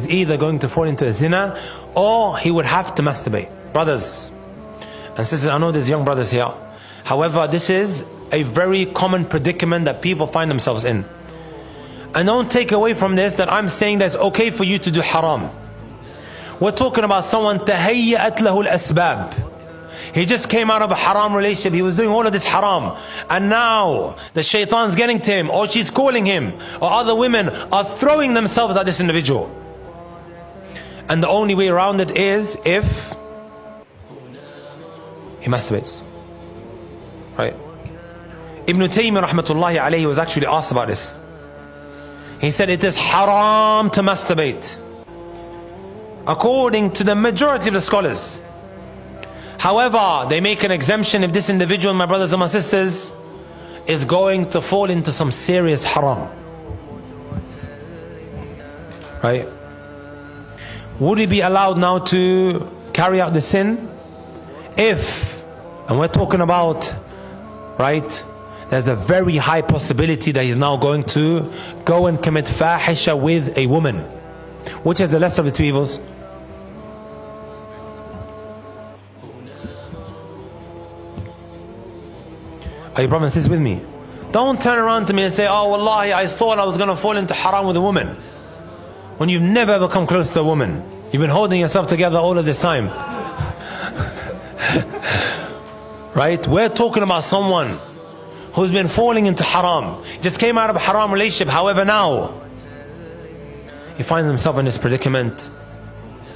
he's either going to fall into a zina or he would have to masturbate. Brothers and sisters, I know there's young brothers here. However, this is a very common predicament that people find themselves in. And don't take away from this that I'm saying that it's okay for you to do haram. We're talking about someone تهيأت له الأسباب. He just came out of a haram relationship. He was doing all of this haram. And now the shaitan's getting to him, or she's calling him, or other women are throwing themselves at this individual. And the only way around it is if he masturbates. Right? Ibn Taymiyyah rahmatullahi alayhi was actually asked about this. He said it is haram to masturbate, according to the majority of the scholars. However, they make an exemption if this individual, my brothers and my sisters, is going to fall into some serious haram. Right? Would he be allowed now to carry out the sin? If, and we're talking about, right, there's a very high possibility that he's now going to go and commit fahisha with a woman. Which is the lesser of the two evils? Are you brothers and sisters with me? Don't turn around to me and say, oh wallahi, I thought I was going to fall into haram with a woman. When you've never ever come close to a woman. You've been holding yourself together all of this time. Right? We're talking about someone who's been falling into haram. Just came out of a haram relationship. However, now he finds himself in this predicament,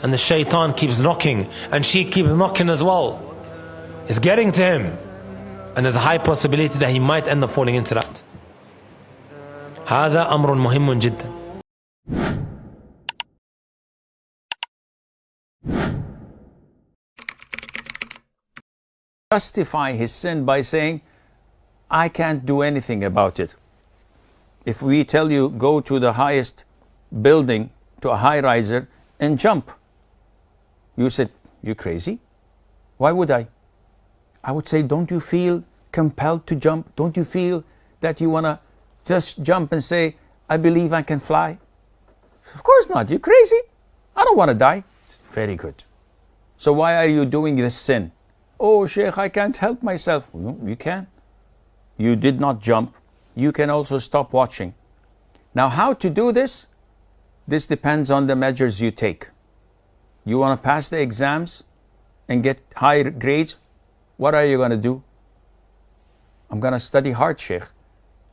and the shaitan keeps knocking, and she keeps knocking as well. It's getting to him, and there's a high possibility that he might end up falling into that. هذا أمر مهم جدا. Justify his sin by saying, I can't do anything about it. If we tell you, go to the highest building, to a high riser and jump, you said, you crazy? Why would I? I would say, don't you feel compelled to jump? Don't you feel that you want to just jump and say, I believe I can fly? Of course not. You're crazy. I don't want to die. Very good. So why are you doing this sin? Oh, Sheikh, I can't help myself. No, you can. You did not jump. You can also stop watching. Now, how to do this? This depends on the measures you take. You want to pass the exams and get higher grades? What are you going to do? I'm going to study hard, Sheikh.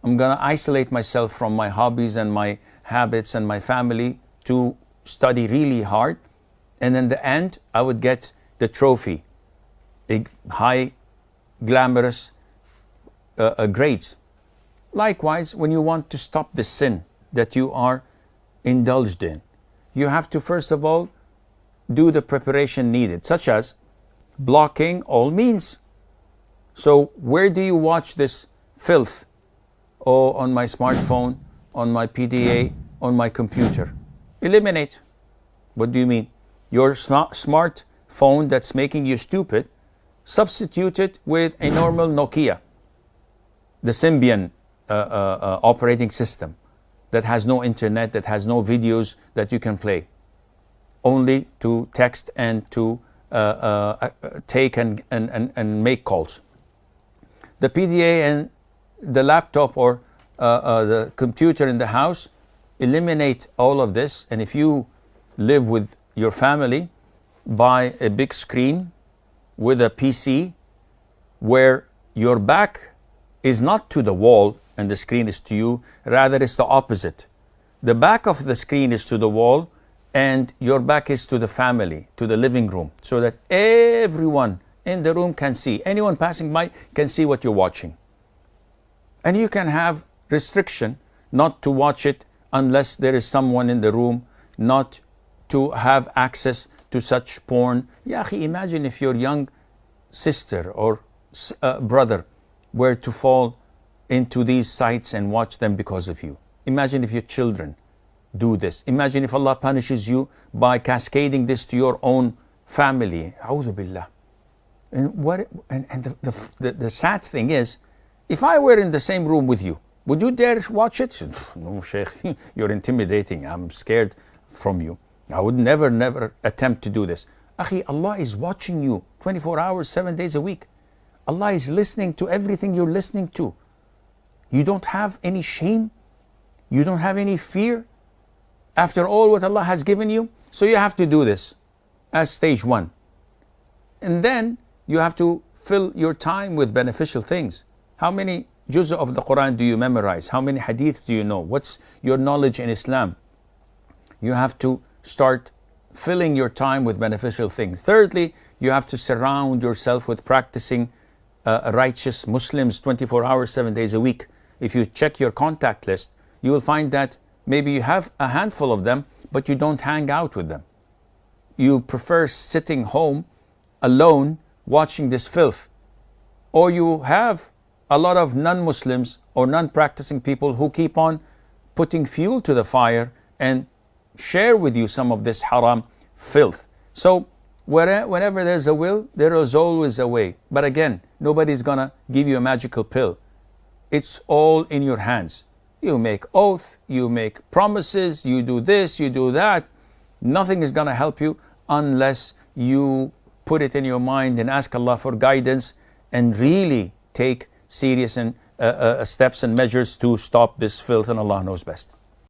I'm going to isolate myself from my hobbies and my habits and my family to study really hard. And in the end, I would get the trophy, a high, glamorous grades. Likewise, when you want to stop the sin that you are indulged in, you have to first of all do the preparation needed, such as blocking all means. So where do you watch this filth? Oh, on my smartphone, on my PDA, on my computer. Eliminate. What do you mean? Your smartphone that's making you stupid, substitute it with a normal Nokia, the Symbian operating system that has no internet, that has no videos that you can play, only to text and to take and make calls. The PDA and the laptop or the computer in the house, eliminate all of this. And if you live with your family, buy a big screen with a PC where your back is not to the wall and the screen is to you, rather it's the opposite. The back of the screen is to the wall and your back is to the family, to the living room, so that everyone in the room can see. Anyone passing by can see what you're watching. And you can have restriction not to watch it unless there is someone in the room, not to have access to such porn. Ya akhi, imagine if your young sister or brother were to fall into these sites and watch them because of you. Imagine if your children do this. Imagine if Allah punishes you by cascading this to your own family. A'udhu billah. And the sad thing is, if I were in the same room with you, would you dare watch it? No, Sheikh, you're intimidating. I'm scared from you. I would never attempt to do this. Akhi, Allah is watching you 24 hours, 7 days a week. Allah is listening to everything you're listening to. You don't have any shame. You don't have any fear after all what Allah has given you. So you have to do this as stage one. And then you have to fill your time with beneficial things. How many juz of the Quran do you memorize? How many hadiths do you know? What's your knowledge in Islam? You have to start filling your time with beneficial things. Thirdly, you have to surround yourself with practicing righteous Muslims 24 hours, 7 days a week. If you check your contact list, you will find that maybe you have a handful of them, but you don't hang out with them. You prefer sitting home alone watching this filth. Or you have a lot of non-Muslims or non-practicing people who keep on putting fuel to the fire and share with you some of this haram filth. So whenever there's a will, there is always a way. But again, nobody's gonna give you a magical pill. It's all in your hands. You make oath, you make promises, you do this, you do that. Nothing is gonna help you unless you put it in your mind and ask Allah for guidance and really take serious and steps and measures to stop this filth, and Allah knows best.